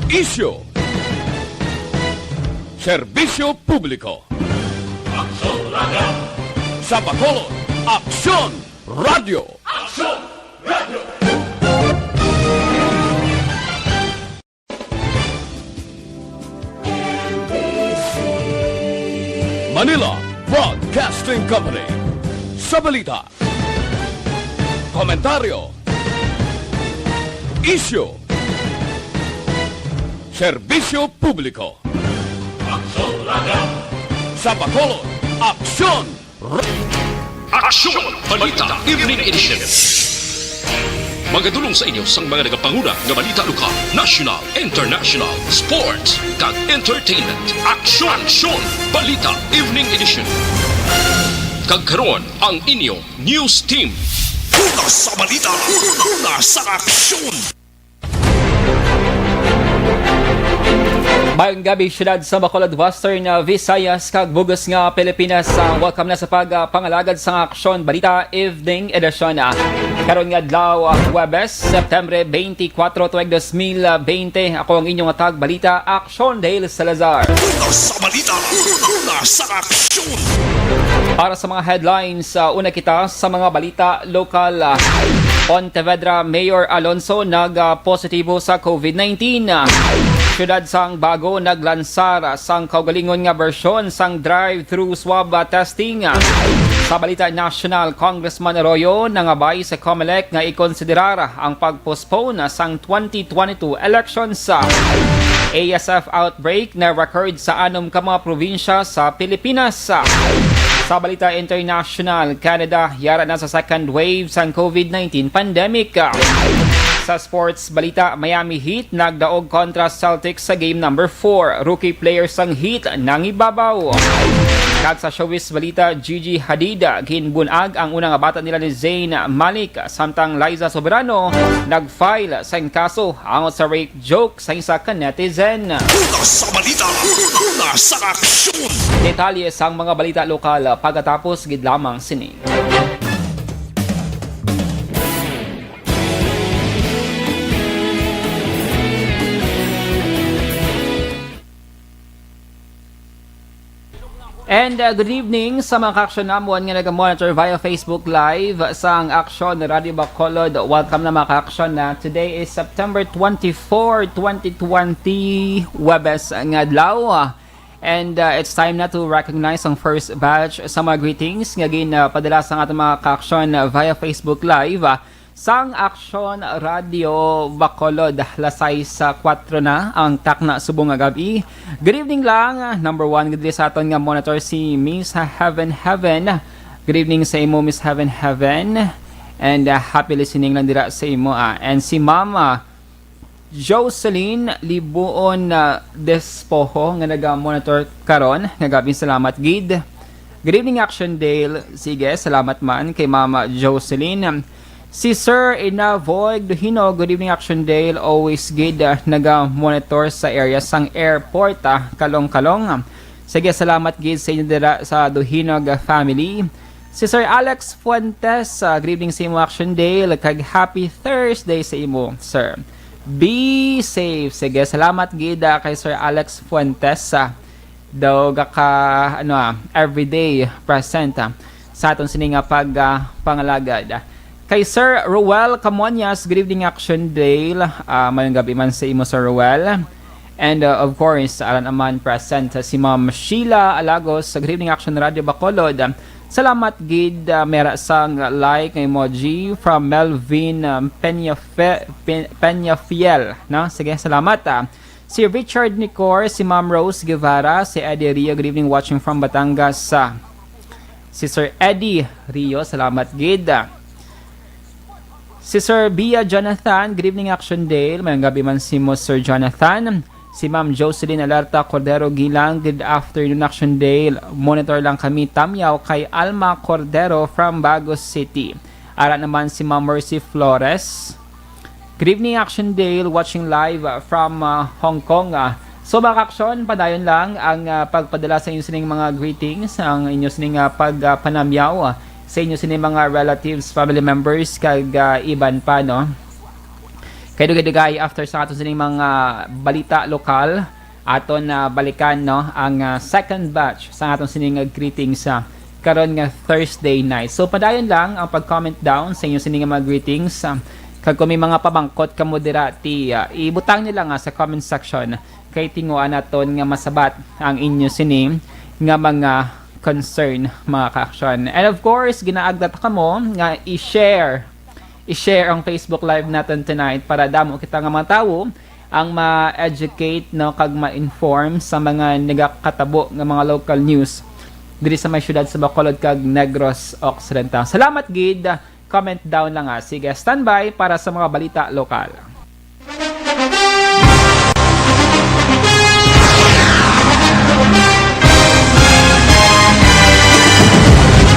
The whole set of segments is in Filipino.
Isyo, serbisyo publiko. Aksyon Radio! Sa Bacolod, Aksyon Radio. Aksyon Radio! Manila Broadcasting Company. Sa balita, komentaryo, isyo, serbisyo publiko. Aksyon Radio! Sa Bacolod, Aksyon Aksyon! Balita Evening Edition. Magadulong sa inyo sang mga nagapanguna nga balita lokal, national, international, sports, kag entertainment. Aksyon! Balita Evening Edition. Kag karon ang inyo news team. Una sa balita, una sa aksyon. Mayong gabi, syudad sa Bacolod, Western Visayas, kag bugos nga Pilipinas. Welcome na sa pagpangalagad sa Aksyon Balita Evening Edition. Karon nga adlaw, Huwebes, September 24, tuig 2020. Ako ang inyong atag balita, Aksyon Dale Salazar. Una sa balita, una sa aksyon. Para sa mga headlines, una kita sa mga balita lokal. Pontevedra Mayor Alonso nag-positibo sa COVID-19. Syudad sang bago naglansar sang kaugalingon nga bersyon sang drive-thru swab testing. Sa balita national, Congressman Arroyo nangabay sa COMELEC nga ikonsiderar ang pagpostpone sang 2022 elections. ASF outbreak na record sa 6 ka mga probinsya sa Pilipinas. Sa balita international, Canada yara na sa second wave sang COVID-19 pandemic. Sa sports balita, Miami Heat nagdaog kontra Celtics sa game number 4. Rookie players sang Heat nang ibabaw. Kag sa showbiz balita, Gigi Hadid ginbunag ang unang bata nila ni Zayn Malik, samtang Liza Soberano nag-file sa kaso angot sa rape joke sa isa ka netizen. Una sa balita, una sa aksyon. Detalye sang mga balita lokal pagkatapos gid lamang sini. And good evening sa mga ka-aksyon namuan nga nag-monitor via Facebook Live sa ang Aksyon Radio Bacolod. Welcome na mga ka-aksyon na. Today is September 24, 2020, Huwebes nga adlaw. And it's time na to recognize ang first batch sa mga greetings nga ginpadala sa ating mga ka-aksyon via Facebook Live. Sang Aksyon Radio Bacolod, lasay sa 4 na ang takna subong nga gabi. Good evening lang. Number 1 gid sa aton nga monitor si Miss Heaven. Good evening sa imo, Miss Heaven. And happy listening lang dira sa imo. And si Mama Jocelyn Libuon Despojo nga naga-monitor karon. Nga gabi, salamat gid. Good evening Action Dale. Sige, salamat man kay Mama Jocelyn. Si Sir Inavoy Duhino, good evening Action Dale, always good, naga-monitor sa area sang airport, kalong-kalong. Sige, salamat gid sa inyo dira sa Duhinog family. Si Sir Alex Fuentes, good evening sa imo Action Dale, kag happy Thursday sa imo, sir. Be safe. Sige, salamat gid kay Sir Alex Fuentes, daw ka everyday present sa aton sini nga pangalagad. Kay Sir Ruel Camonias, good evening Action Dale. Mayong gabi man sa imo, Sir Ruel. And of course, alam naman present si Ma'am Sheila Alagos, good evening Action Radio Bacolod. Salamat gid, mera sang like emoji from Melvin Peñafiel. No? Sige, salamat. Si Richard Nicor, si Ma'am Rose Guevara, si Eddie Rio, good evening watching from Batangas. Si Sir Eddie Rio, salamat gid. Si Sir Bia Jonathan, good evening Action Dale. Mayang gabi man si mo, Sir Jonathan. Si Ma'am Jocelyn Alerta Cordero Gilang, good afternoon Action Dale. Monitor lang kami tamyaw kay Alma Cordero from Bagos City. Ara naman si Ma'am Mercy Flores. Good evening Action Dale, watching live from Hong Kong. So mga aksyon, padayon lang ang pagpadala sa inyo sining mga greetings, ang inyo sining pagpanamyaw sa inyo sining mga relatives, family members, kag iban pa, no? Kay dugay after sa aton sining mga balita lokal, aton na balikan no ang second batch sa aton sining greetings sa karon nga Thursday night. So padayon lang ang pag-comment down sa inyo sining mga greetings. Kag kung may mga pamangkot ka moderati, ibutang nila nga sa comment section kay tinguan naton nga masabat ang inyo sining nga mga concern mga ka-aksyon. And of course, ginaagdat ka mo nga i-share ang Facebook Live natin tonight para damo kita nga mga tao ang ma-educate no kag ma-inform sa mga nagakatabo nga mga local news diri sa may syudad sa Bacolod kag Negros Occidental. Salamat gid. Comment down lang nga. Sige, standby para sa mga balita lokal.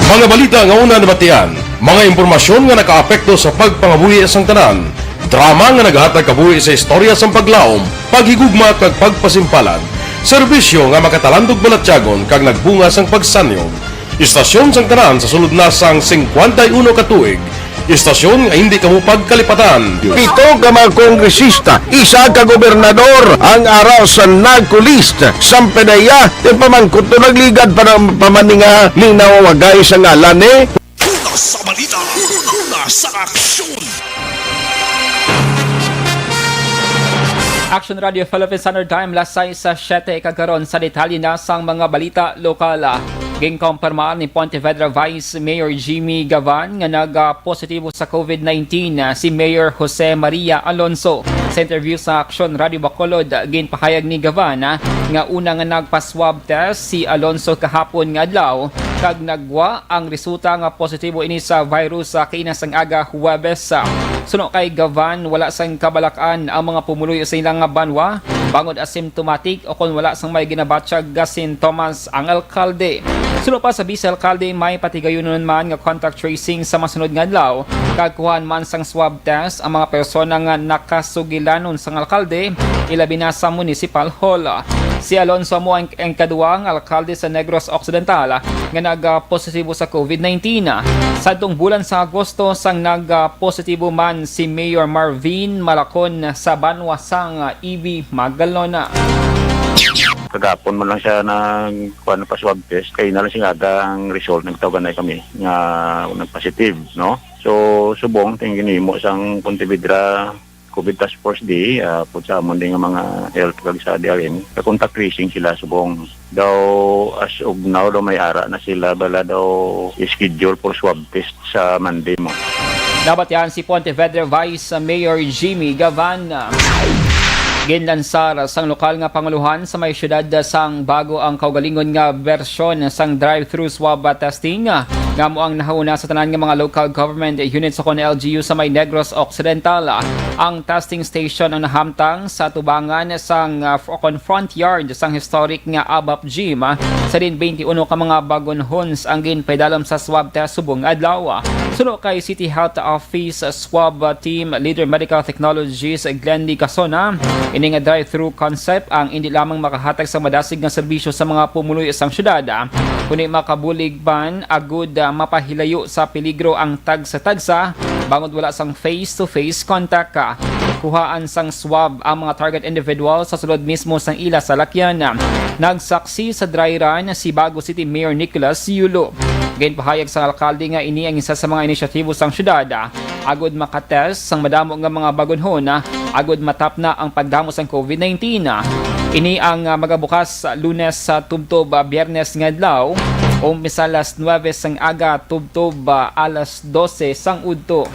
Mga balita nga una nabatian, mga impormasyon nga nakaapekto sa pagpangabuhi sang tanan, drama nga naghatag kabuhi sa istorya sang paglaom, paghigugma kag pagpasimpalan, serbisyo nga makatalandog balatyagon kag nagbunga sang pagsanyog, istasyon sang tanan sa sulod na sang 51 ka tuig, istasyon nga hindi kamo pagkalipatan. 7 ka mga kongresista, 1 ka gobernador ang araw sa nagkulist sa pedaya di pamangkot to nagligad para pamaninga ni nawagay sa ngalan ni Una sa balita, una sa aksyon. Action Radio Philippines Standard Time, lasay sa 7 kagaron sa detalye na sang mga balita lokal. Ging kumpirmar ni Pontevedra Vice Mayor Jimmy Gavan nga nag-positibo sa COVID-19 si Mayor Jose Maria Alonso. Sa interview sa Aksyon Radio Bacolod, ginpahayag ni Gavan nga una nga nagpa-swab test si Alonso kahapon nga adlaw kag nagwa ang resulta nga positibo ini sa virus sa kainasang aga Huwebes. Suno kay Gavan, wala sang kabalakan ang mga pumuloy sa ilang banwa bangod asymptomatic o kung wala sang may ginabatsyag sintomas ang alkalde. Suno pa sa vice alkalde, may patigayon man nga contact tracing sa masunod nga adlaw kag kuhaan man sang swab test ang mga persona nga nakasugilanon sang alkalde ilabi na sa municipal hall. Si Alonso mo ang kaduwang alkalde sa Negros Occidental nga nag-positibo sa COVID-19. Sa itong bulan sa Agosto, sang nag-positibo man si Mayor Marvin Malacon sa banwa sang EB Magalona. Kagapon mo lang siya ng pa swab test, kaya na lang siya ang result, nagtawagan na kami nga nag-positive, no? So, subong, tingin mo sang Pontevedra COVID Task Force Day, po sa amon din ng mga health kag sa DRM, contact tracing sila subong. Daw, as of now, daw may ara na sila, bala daw schedule for swab test sa Monday mo. Dapat yan si Pontevedra Vice Mayor Jimmy Gavan. Ginlansar sang lokal nga panguluhan sa may syudad sang bago ang kaugalingon nga bersyon sang drive-thru swab testing nga mo ang nahauna sa tanan nga mga local government units sa kon LGU sa may Negros Occidental. Ang testing station ang nahamtang sa tubangan sang front yard sang historic nga ABAP Gym. Sa din 21 ka mga bagonhons ang ginpedalam sa swab test subong adlaw. Suno kay City Health Office Swab Team Leader Medical Technologies Glendy Casona, ini nga drive-thru concept ang hindi lamang makahatag sa madasig nga serbisyo sa mga pumuloy sa syudad, kundi makabulig ban agud mapahilayo sa peligro ang tagsa-tagsa bangod wala sang face-to-face contact ka. Kuhaan sang swab ang mga target individual sa sulod mismo sang ila sa lakyan. Nagsaksi sa dry run si Bago City Mayor Nicholas Yulo. Ginpahayag sa alkalde nga ini ang isa sa mga inisyatibo sang syudad agud makatest sang madamo nga mga bagonhon agud matap na ang pagdamo sang COVID-19. Ini ang magabukas Lunes sa tubtob Biyernes nga adlaw o misalas 9 sang aga tubtob alas 12 sang udto.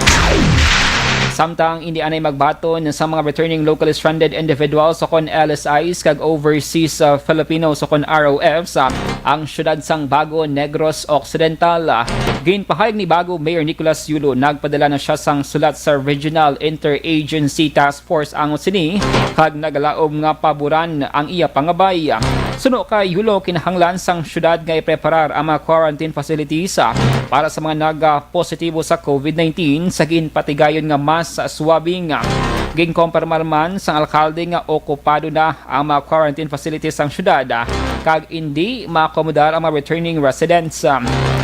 Samtang hindi anay magbaton sa mga returning locally stranded individuals sa kon LSIs kag overseas Filipinos sa kon ROFs ang syudad sang Bago Negros Occidental. Ginpahayag ni Bago Mayor Nicholas Yulo, nagpadala na siya sang sulat sa Regional Interagency Task Force ang sini kag nagalaom nga paboran ang iya pangabay. Suno kay Yulo, kinahanglan sang syudad nga ipreparar ang mga quarantine facilities para sa mga nag-positibo sa COVID-19 sa ginpatigayon nga mas swabing. Ginkompirmar man sang alkalde nga okupado na ang mga quarantine facilities sang syudad kag hindi maakomodar ang mga returning residents.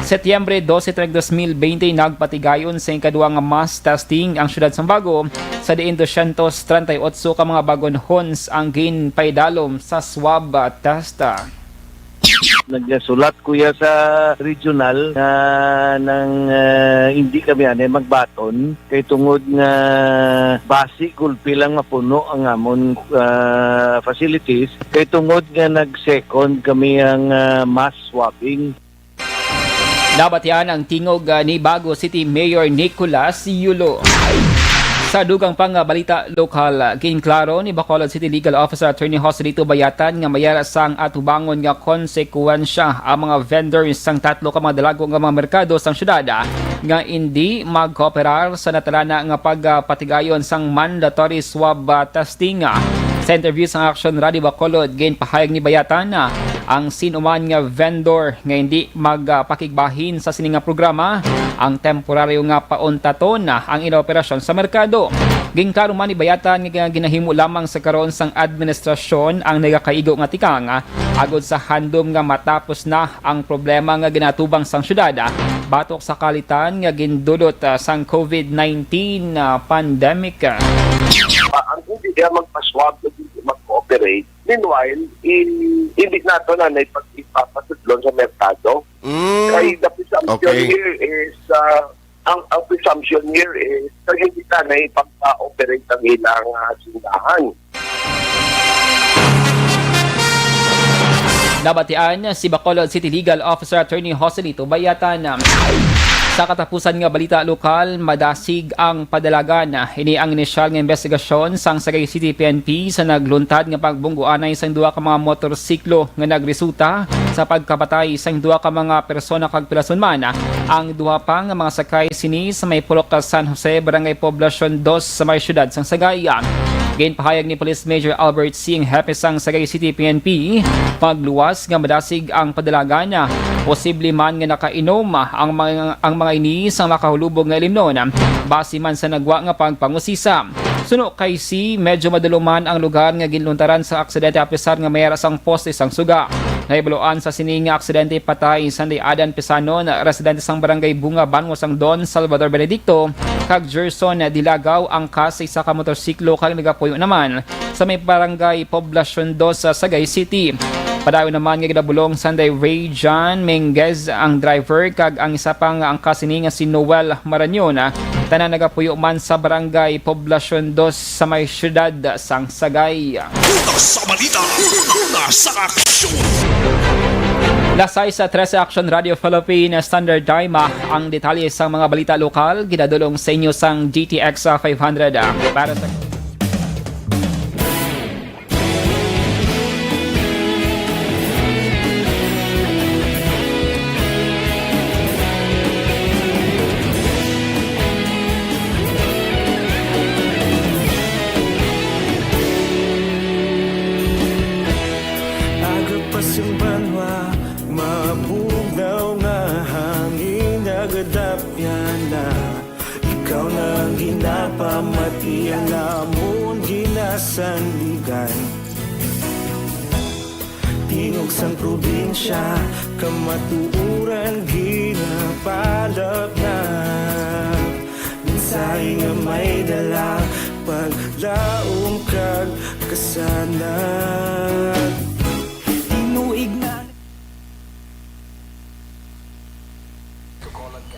Setyembre 12, 2020 nagpatigayon sa ikaduhang mass testing ang syudad sang Bago sa diin 238 ka mga bagonhons ang ginpaidalom sa swab test. Nagsulat kuya sa regional na hindi kami magbaton kay tungod nga basi gulpi lang mapuno ang amon facilities kay tungod nga nag-second kami ang mass swabbing. Nabatian ang tingog ni Bago City Mayor Nicolas Yulo. Sa dugang pang balita lokal, ginklaro ni Bacolod City Legal Officer Attorney Joselito Bayatan nga mayara sang atubangon nga konsekwensya ang mga vendors sang tatlo ka mga dalago nga mga merkado sang syudad nga hindi magkooperar sa natalana nga pagpatigayon sang mandatory swab testing. Sa interview sa Aksyon Radio Bacolod, ginpahayag ni Bayatan ang sinuman nga vendor nga hindi magpakigbahin sa sininga programa ang temporaryo nga pauntaton ang inoperasyon sa merkado. Ginklaro man ni Bayatan nga ginahimo lamang sa karon sang administrasyon ang nagakaigo nga tikang agod sa handom nga matapos na ang problema nga ginatubang sang syudad batok sa kalitan nga gindudot sang COVID-19 pandemic. Ang hindi kaya magpa-swab na hindi mag-cooperate. Meanwhile, hindi nato na ipapatudlon sa merkado. Kaya the presumption here is, ang presumption here is, hindi na ipag-operate ang ilang sindahan. Nabatian si Bacolod City Legal Officer Attorney Joselito Bayatan. Sa katapusan nga balita lokal, madasig ang padalagan. Ini ang inisyal nga investigasyon sang Sagay City PNP sa nagluntad nga pagbungguanay sang duha ka mga motorsiklo nga nagresulta sa pagkapatay sang duha ka mga persona kag pilason man. Ang duha pa nga mga sakay sini sa may pulok San Jose, Barangay Poblacion 2 sa may syudad sang Sagayan. Ginpahayag ni Police Major Albert C. ang hepe sang Sagay City PNP, pagluwas nga madasig ang padalagan. Posible man nga nakainom ang mga ini sa makahulubog nga ilimnon, base man sa nagwa nga pagpangusisa. Suno kay si medyo maduluman ang lugar nga ginluntaran sa aksidente apisar nga mayara sang poste sang suga. Naibaloan sa sining nga aksidente patay Sunday Adan Pisano na residente sang Barangay Bunga Banwa sang Don Salvador Benedicto kag Gerson Dilagaw ang kas isa ka motorsiklo kag nagapuyo naman sa may Barangay Poblacion 2 sa Sagay City. Padayon naman nga gidabulong Sunday Ray John Menguez ang driver kag ang isa pang ang kasini nga si Noel Maranyon tanan nagapuyo man sa Barangay Poblacion 2 sa may syudad sang Sagay. Sa balita, nasa aksyon! Lasay sa 13 Action Radio Philippine Standard Time ang detalye sa mga balita lokal ginadulong sa inyo sang GTX 500 para sa pamatian namon ginasandigan tingog sang probinsya kamatuuran ginapalap na minsay nga may dala paglaom kag kasanat tinuig na.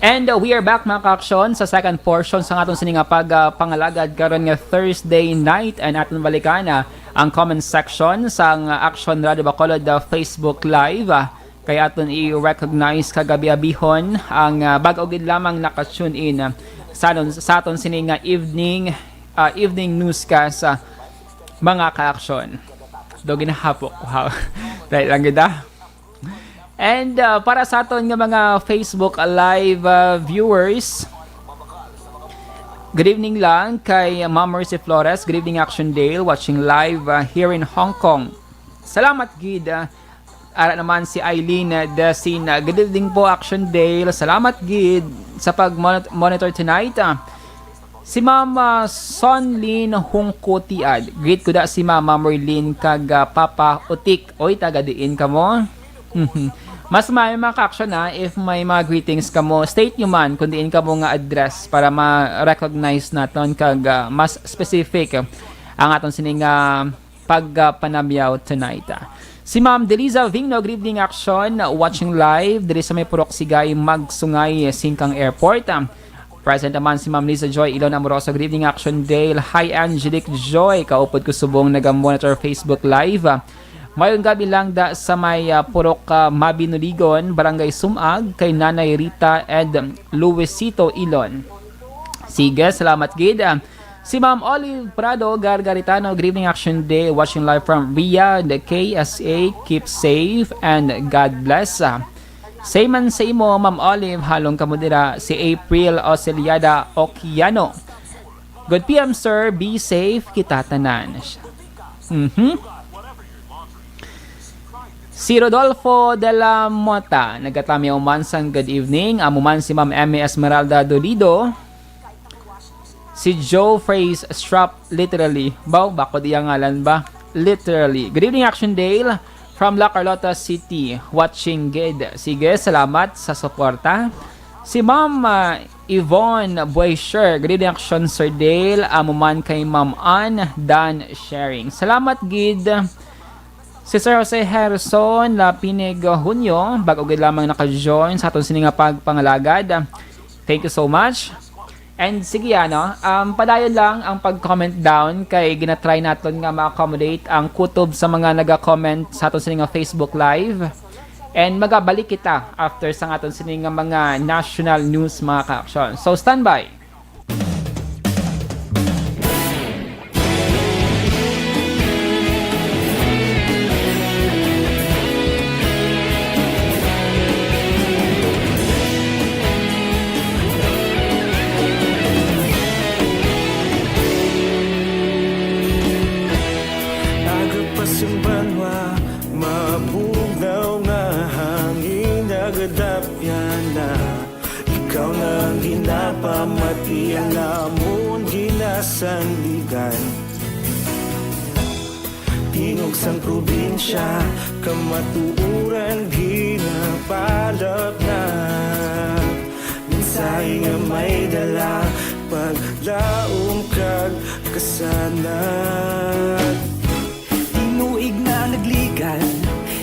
And we are back mga ka-aksyon sa second portion sa atong sininga pagpangalagad karon nga Thursday night and aton balikan ang comment section sa Aksyon Radio Bacolod Facebook Live. Kaya aton i-recognize kagabi-abihon ang bag-o gid lamang naka-tune in sa aton sininga evening newscast mga ka-aksyon. Do ginahapok. Wow. Dahil lang gid And para sa aton nga mga Facebook Live viewers, good evening lang kay Ma'am Mercy Flores. Good evening Action Dale, watching live here in Hong Kong. Salamat gid. Ara naman si Eileen Desin. Good evening po Action Dale. Salamat gid sa pag-monitor tonight. Si Ma'am Sonlin Hungkotiad. Greet ko da si Ma'am Merlin kag Papa Utik. Oy, taga diin ka mo. Mas may mga ka-action na if may mga greetings ka mo, state nyo man kung diin ka mo nga address para ma-recognize naton kag mas specific ang aton sining pagpanabyaw tonight. Si Ma'am Deliza Vigno, good evening Aksyon, watching live diri sa may Purok Sigay, Magsungay, Singkang Airport. Present naman si Ma'am Liza Joy Ilon Amoroso, good evening Action Dale. Hi Angelic Joy, kaupod ko subong nag-monitor Facebook Live. Mayong gabi lang da sa may Purok Mabinuligon, Barangay Sumag, kay Nanay Rita and Luisito Ilon. Sige, salamat gid. Si Ma'am Olive Prado Gargaritano, good evening Action Day, watching live from Riyadh, KSA, keep safe and God bless. Same man sa imo, Ma'am Olive, halong kamudira, si April Oceliada Okiano. Good PM sir, be safe, kita tanan. Si Rodolfo de la Mota, nagkatami umansang good evening. Amuman si Ma'am Emmy Esmeralda Dolido. Si Joe Phrase Strap, literally. Bako diya ngalan ba? Literally. Good evening Action Dale from La Carlota City. Watching good. Sige, salamat sa suporta. Si Ma'am Yvonne Boysher, good evening Action Sir Dale. Amuman kay Ma'am Ann Dan Sharing. Salamat gid. Si Sir Jose Harrison, Lapinig Hunyo, bago gid lamang naka-join sa aton sininga pagpangalagad. Thank you so much. And sige padayon lang ang pag-comment down kay ginatry naton nga ma-accommodate ang kutob sa mga naga-comment sa aton sininga Facebook Live. And magabalik kita after sa aton sininga mga national news mga ka-aksyon. So stand by. Pamati ang namon ginasandigan, tingog sang probinsya, kamatuuran ginapalap na. Minsay nga may dala, paglaong kag kasanat. Tinuig na nagligan,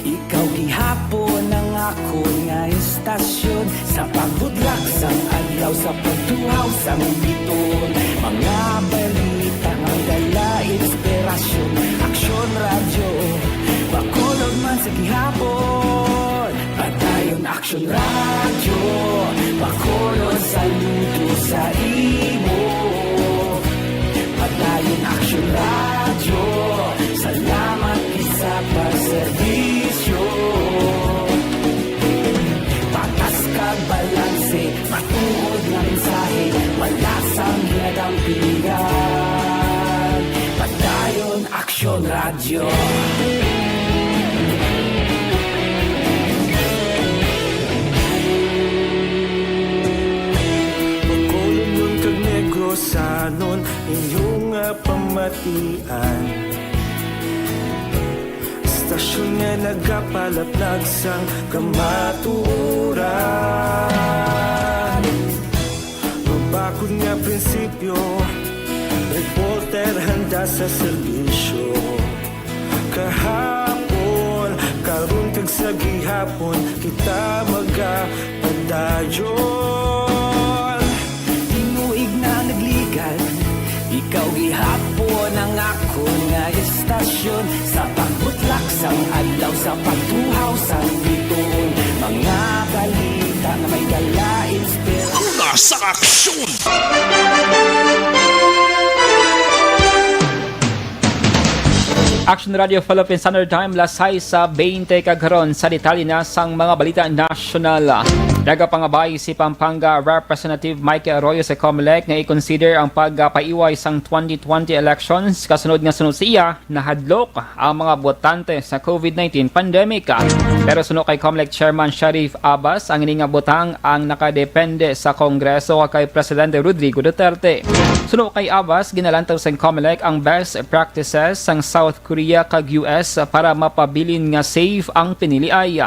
ikaw gihapon ang ako nga istasyon. Sa pagbudlak sang adlaw, sa pagtuhaw sang biton, mga balita nga dala inspirasyon. Aksyon radyo, bakolog man sa gihapon. Padayon Aksyon radyo, bakolog saludo sa imo. Padayon Aksyon radyo, salamat isa pagserbisyo. Patas kag balanse, matuod na mensahe, wala sang ginadampingan. Padayon Aksyon radyo. Pagkulong nun kag negrosanon, inyong pamatian. Stasyon nga nagapalaplag sang kamaturan. Mabakod nga prinsipyo, reporter handa sa serbisyo. Kahapon, karon kag sa gihapon, kita magapadayon. Tinuig na nagligan, ikaw gihapon ang ako nga istasyon. Sa pagbutlak sang adlaw, sa pagtuhaw sang biton, mga balita na may dala inspirasyon. Una sa aksyon! Action Radio Philippine Standard Time, lasay sa 20 kagaron sa detalye na sang mga balita nasyonal. Nagapangabay si Pampanga Representative Mike Arroyo sa COMELEC nga i-consider ang pagpaiway sang 2020 elections kasunod nga sunod siya na hadlok ang mga botante sa COVID-19 pandemic. Pero sunod kay COMELEC Chairman Sharif Abbas, ang ini nga botang ang nakadepende sa Kongreso kay Presidente Rodrigo Duterte. Sunod kay Abbas, ginalantaw sa COMELEC ang best practices sang South Korea kag US para mapabilin nga safe ang piniliay.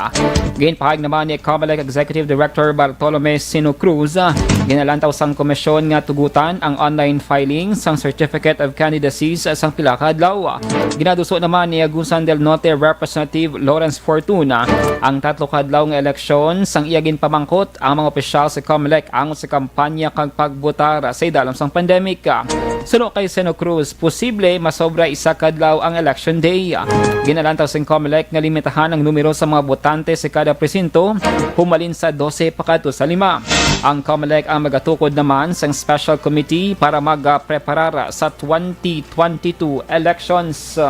Ginpahayag naman ni COMELEC Executive Director Bartolome Sino Cruz, ginalantaw sang komisyon nga tugutan ang online filing sang Certificate of Candidacies sang pila ka adlaw. Ginaduso naman ni Agusan del Norte Representative Lawrence Fortuna ang 3 ka adlaw nga eleksyon sang iya ginpamangkot ang mga opisyal sa COMELEC ang sa kampanya kag pagbotar sa idalam sang pandemic. Sunod kay Sino Cruz, posible masobra isa ka adlaw ang election day. Ginalantaw sa COMELEC nga limitahan ang numero sa mga botante sa kada presinto, humalin sa 12 pakato sa 5. Ang COMELEC ang magatukod naman sa special committee para magpreparar sa 2022 elections.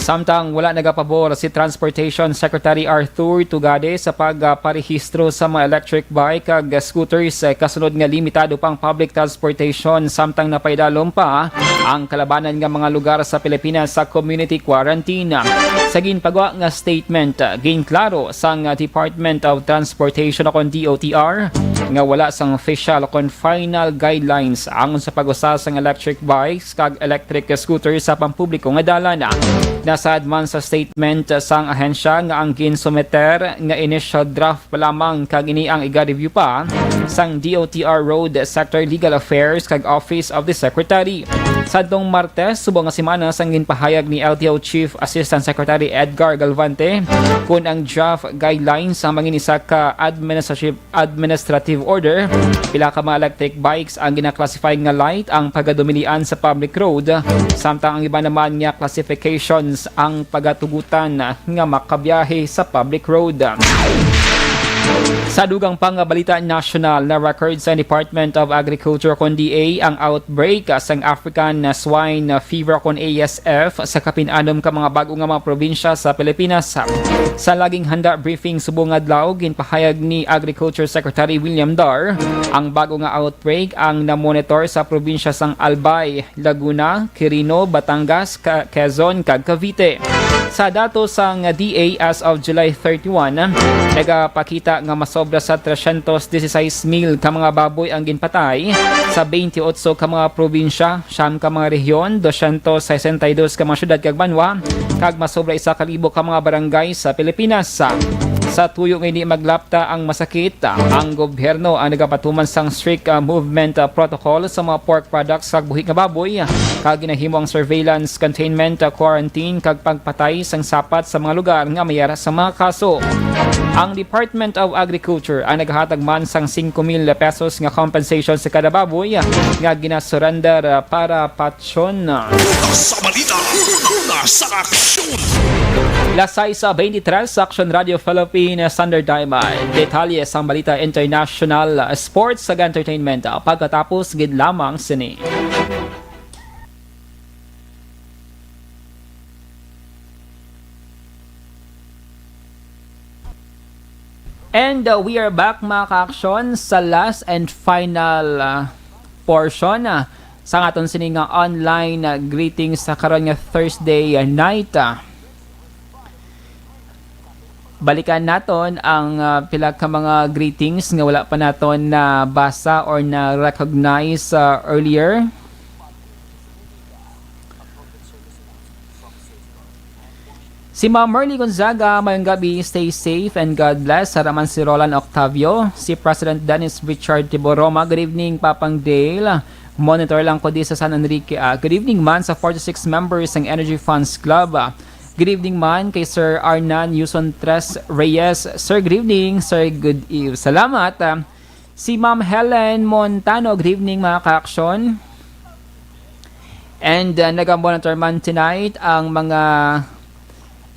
Samtang wala nagapabor si Transportation Secretary Arthur Tugade sa pagparehistro sa mga electric bike kag scooters kasunod nga limitado pang public transportation samtang napaidalom pa ang kalabanan nga mga lugar sa Pilipinas sa community quarantine. Sa ginpagawa nga statement, ginklaro sang Department of Transportation o DOTR nga wala sang official o final guidelines ang sa pag-usa sang electric bikes kag electric scooters sa pampubliko nga dalan. Nasad man sa statement sang ahensya nga ang ginsumeter nga initial draft pa lamang kag ini ang iga-review pa sang DOTR Road Sector Legal Affairs kag Office of the Secretary. Sadtong Martes, subong nga semana sang ginpahayag ni LTO Chief Assistant Secretary Edgar Galvante kung ang draft guidelines sa manginisa ka administrative order, pila ka mga electric bikes ang gina-classify nga light ang pagadumilian sa public road, samtang ang iba naman nga classifications ang pagatugutan nga makabiyahe sa public road. Sa dugang pang balita national na record sa Department of Agriculture kon DA ang outbreak sang African Swine Fever kon ASF sa kapin-anom ka mga bago nga mga probinsya sa Pilipinas. Sa laging handa briefing subong adlaw, ginpahayag ni Agriculture Secretary William Dar ang bago nga outbreak ang namonitor sa probinsya sang Albay, Laguna, Quirino, Batangas, Quezon kag Cavite. Sa datos sang DA as of July 31, nagapakita nga masobra sa 316,000 ka mga baboy ang ginpatay sa 28 ka mga probinsya, 9 ka mga rehiyon, 262 ka mga syudad kag banwa, kag masobra 1,000 ka mga barangay sa Pilipinas. Sa tuyo nga hindi maglapta ang masakit, ang gobyerno ang nagapatuman sang strict movement protocol sa mga pork products kag buhi nga baboy, kag ginahimo ang surveillance, containment, quarantine kag pagpatay sang sapat sa mga lugar nga mayara sa mga kaso. Ang Department of Agriculture ang naghatag man sang 5,000 pesos nga compensation sa kada baboy nga ginasurrender para patsyon. Sa balita, nasa aksyon! Lasay sa 23 sa Aksyon Radio Philippine Standard Time. Detalye sang balita international sports sa entertainment pagkatapos gid lamang sini. And we are back mga ka-aksyon sa last and final portion sa aton sining online greetings sa karon nga Thursday night. Balikan naton ang pila ka mga greetings nga wala pa naton na basa or na recognize earlier. Si Ma'am Merly Gonzaga, mayong gabi, stay safe and God bless. Haraman si Roland Octavio, si President Dennis Richard Tiboroma, good evening Papang Dale. Monitor lang ko di sa San Enrique. Good evening man sa 46 members ng Energy Funds Club. Good evening man kay Sir Arnan Yuson Tres Reyes. Sir, good evening. Sir, good eve. Salamat. Si Ma'am Helen Montano, good evening mga ka-aksyon. And nag-monitor man tonight ang mga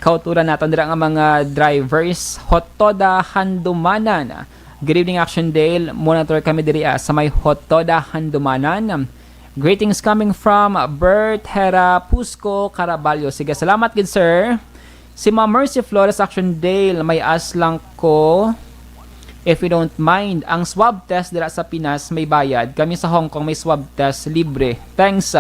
kauturan natin dira nga mga drivers Hotoda Handumanan. Good evening Action Dale. Monitor kami diri sa may Hotoda Handumanan. Greetings coming from Bert Hera Pusco Caraballo. Sige, salamat good sir. Si Ma'am Mercy Flores Actiondale, may ask lang ko, if you don't mind, ang swab test dira sa Pinas may bayad. Kami sa Hong Kong may swab test libre. Thanks.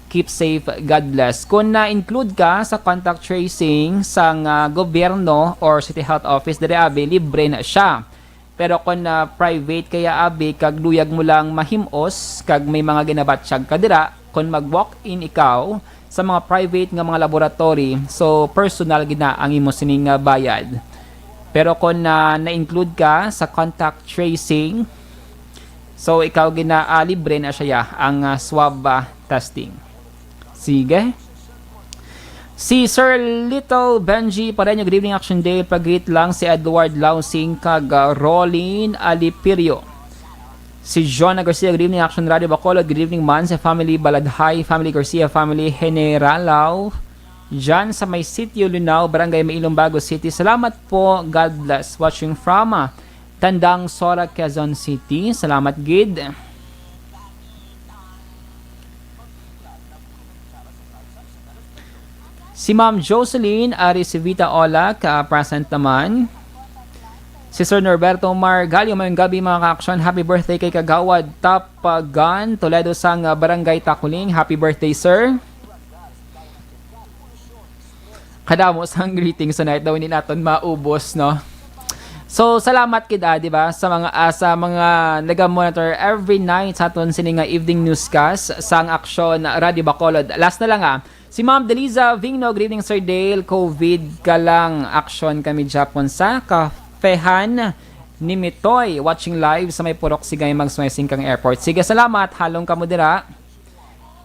Keep safe. God bless. Kung na-include ka sa contact tracing sa gobyerno or City Health Office, diri abi, libre na siya. Pero kung private kaya abi, kag luyag mo lang mahimos, kag may mga ginabatsyag ka dira, kung mag-walk-in ikaw sa mga private nga mga laboratory, so personal gina ang imo sining bayad. Pero kung na-include ka sa contact tracing, so ikaw libre na siya ang swab testing. Sige. Si Sir Little Benji Pareño, good evening Action Day. Pag-greet lang si Edward Lausing kag Rolin Alipirio. Si John Garcia, good evening Action Radio Bacolod. Good evening man sa family Baladhay, family Garcia, family Generalao. Diyan sa may sitio Lunao, Barangay Mailong Bago City. Salamat po. God bless. Watching from Tandang Sora, Quezon City. Salamat gid. Si Ma'am Jocelyn Arisivita Olac, present naman. Si Sir Norberto Margalio, mayong gabi mga ka-aksyon. Happy birthday kay Kagawad Tapagan, Toledo sang Barangay Takuling. Happy birthday, sir. Kadamos ang greetings tonight daw, hindi natin maubos, no? So, salamat kita, di ba? Sa mga nag-monitor every night sa aton sining evening newscast sang Aksyon Radio Bacolod. Last na lang si Ma'am Deliza Vigno, good evening Sir Dale. COVID ka lang, aksyon kami Japon sa Fehan ni Mitoy, watching live sa may purok sigay magsumesing kang airport. Sige, salamat. Halong ka mo dira.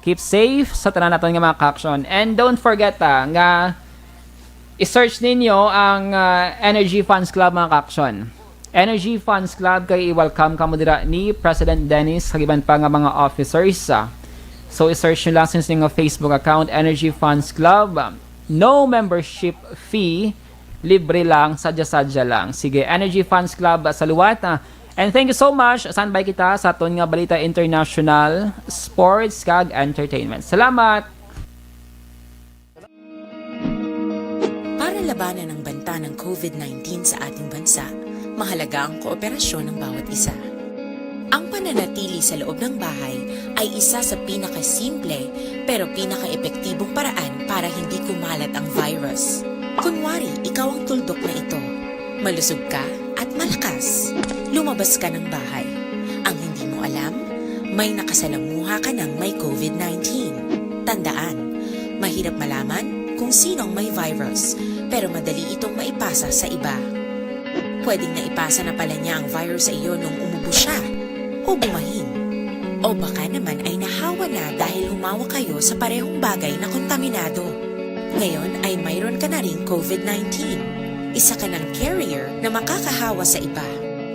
Keep safe sa tanan naton nga mga ka-aksyon. And don't forget nga i-search ninyo ang Energy Funds Club mga ka-aksyon. Energy Funds Club kay i-welcome ka mo dira ni President Dennis kagiban pa nga mga officers. So i-search nyo lang sa inyong Facebook account Energy Funds Club. No membership fee. Libre lang, sadya-sadya lang. Sige, Energy Funds Club sa luwat. And thank you so much. Standby kita sa aton nga Balita International Sports kag Entertainment. Salamat! Para labanan ang banta ng COVID-19 sa ating bansa, mahalaga ang kooperasyon ng bawat isa. Ang pananatili sa loob ng bahay ay isa sa pinakasimple pero pinaka-epektibong paraan para hindi kumalat ang virus. Kunwari, ikaw ang tuldok na ito. Malusog ka at malakas. Lumabas ka ng bahay. Ang hindi mo alam, may nakasalamuha ka ng may COVID-19. Tandaan, mahirap malaman kung sinong may virus, pero madali itong maipasa sa iba. Pwedeng naipasa na pala niya ang virus sa iyo nung umubo siya o bumahin. O baka naman ay nahawa na dahil humawa kayo sa parehong bagay na kontaminado. Ngayon ay mayroon ka na rin COVID-19. Isa ka ng carrier na makakahawa sa iba.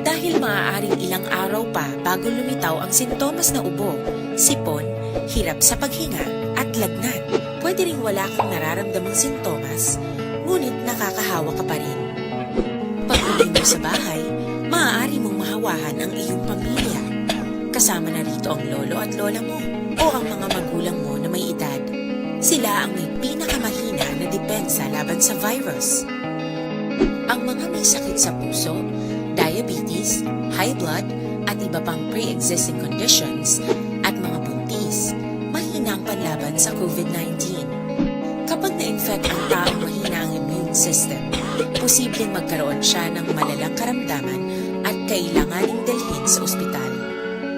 Dahil maaaring ilang araw pa bago lumitaw ang sintomas na ubo, sipon, hirap sa paghinga at lagnat. Pwede ring wala kang nararamdamang sintomas, ngunit nakakahawa ka pa rin. Pag-uwi mo sa bahay, maaari mong mahawahan ang iyong pamilya. Kasama na rito ang lolo at lola mo o ang mga magulang mo na may edad. Sila ang may pinakamahina na depensa laban sa virus. Ang mga may sakit sa puso, diabetes, high blood, at iba pang pre-existing conditions, at mga buntis, mahina ang panlaban sa COVID-19. Kapag na-infect ang taong mahina ang immune system, posibleng magkaroon siya ng malalang karamdaman at kailanganing dalhin sa ospital.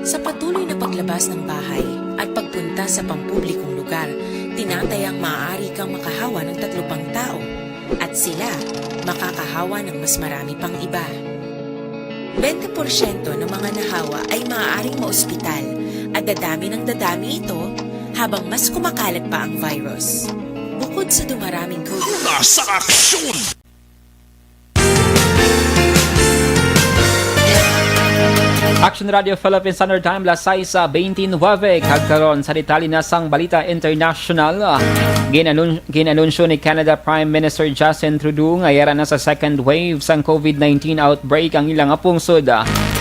Sa patuloy na paglabas ng bahay at pagpunta sa pampublikong lugar, tinatayang maaari kang makahawa ng 3 pang tao at sila makakahawa ng mas marami pang iba. 20% ng mga nahawa ay maaaring maospital at dadami ng dadami ito habang mas kumakalat pa ang virus. Bukod sa dumaraming COVID, Nasa aksyon! Action Radio Philippines Standard Time, las 6:29, kagkaroon sa detalye na sang Balita International. Ginanunsyo ni Canada Prime Minister Justin Trudeau nga yara na sa second wave sang COVID-19 outbreak ang ilang pungsod.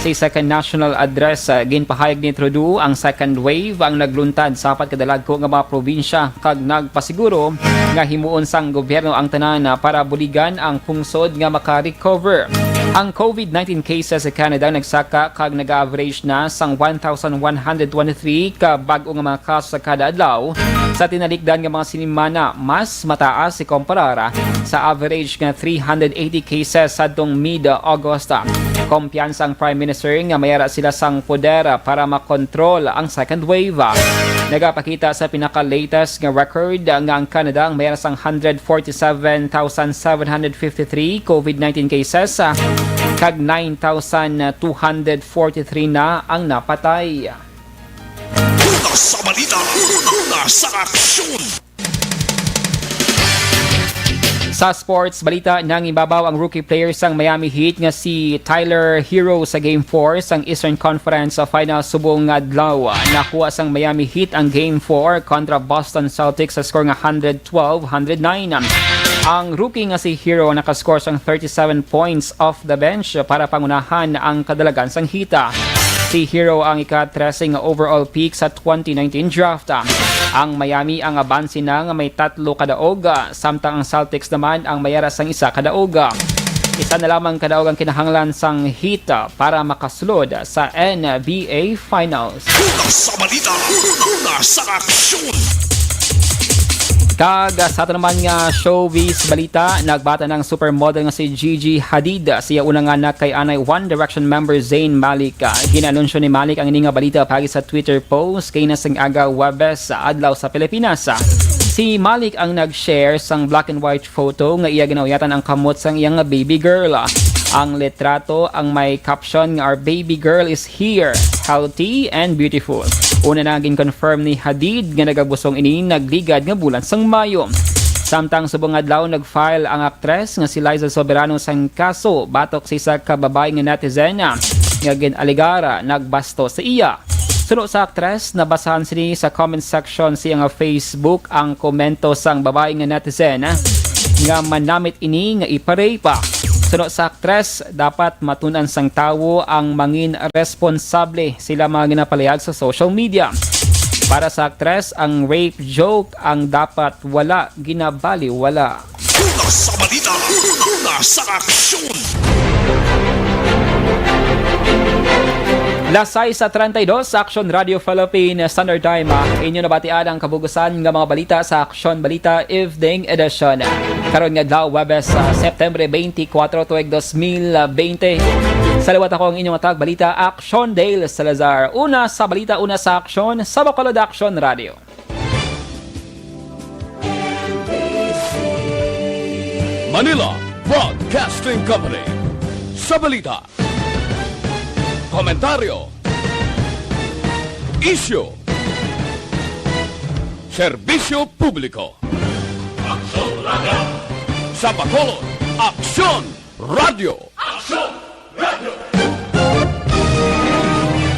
Sa second national address, ginpahayag ni Trudeau ang second wave ang nagluntad sa apat kadalagko nga mga probinsya kag nagpasiguro nga himuon sang gobyerno ang tanan para buligan ang pungsod nga maka-recover. Ang COVID-19 cases sa Canada nagsaka kag nag-average na sang 1,123 ka bag-o nga mga kaso sa kada adlaw. Sa tinalikdan nga mga sinimana, mas mataas si komparara sa average nga 380 cases sa dong mid-August. Kumpiyansa ang Prime Minister nga mayara sila sang poder para makontrol ang second wave. Nagapakita sa pinaka-latest nga record nga ang Canada ang mayara sang 147,753 COVID-19 cases kag 9,243 na ang napatay. Una sa balita, una sa aksyon. Sa sports balita, nang ibabaw ang rookie player sang Miami Heat nga si Tyler Hero sa Game 4 sang Eastern Conference Final subong adlaw. Nakuha sang Miami Heat ang Game 4 kontra Boston Celtics sa score nga 112-109. Ang rookie nga si Hero nakascore sang 37 points off the bench para pangunahan ang kadalagan sang Heat. Si Hero ang ika-13 overall pick sa 2019 draft. Ang Miami ang abansi na nga may 3 kadaog, samtang ang Celtics naman ang mayara sang 1 kadaog. Isa na lamang kadaog ang kinahanglan sang Heat para makasulod sa NBA Finals. Una sa balita, una sa aksyon. Kag sa ato naman nga showbiz balita, nagbata ng supermodel nga si Gigi Hadid. Siya unang anak kay anay One Direction member Zayn Malik. Ginanunsyo ni Malik ang ini nga balita pagi sa Twitter post kay nasing aga Webes sa adlaw sa Pilipinas. Si Malik ang nag-share sang black and white photo nga iya ginauyatan ang kamot sang iyang baby girl. Ang litrato ang may caption nga our baby girl is here, healthy and beautiful. Una na gin-confirm ni Hadid nga nagabusong ini nagligad nga bulan sang Mayo. Samtang subong adlaw nag-file ang aktres nga si Liza Soberano sang kaso batok sa isa ka babae nga netizen nga ginaligara nagbasto sa iya. Suno sa aktres, nabasahan sini sa comment section siya nga Facebook ang komento sang babae nga netizen nga manamit ini nga iparay pa. Suno sa aktres, dapat matunan sang tawo ang mangin responsable sila mga ginapalayag sa social media. Para sa aktres, ang rape joke ang dapat wala ginabaliwala. Una sa balita, una sa aksyon. Lasay sa 32 sa Aksyon Radio Philippine Standard Time. Inyo nabatian ang kabugusan ng mga balita sa Aksyon Balita Evening Edition. Karon nga adlaw Webes sa September 24, 2020. Salawat ako ang inyong matag balita Aksyon Dale Salazar. Una sa balita, una sa aksyon sa Bacolod Aksyon Radio. Manila Broadcasting Company. Sa balita, komentaryo, isyu, serbisyo publiko. Aksyon Radio! Sa Bacolod, Aksyon Radio! Aksyon!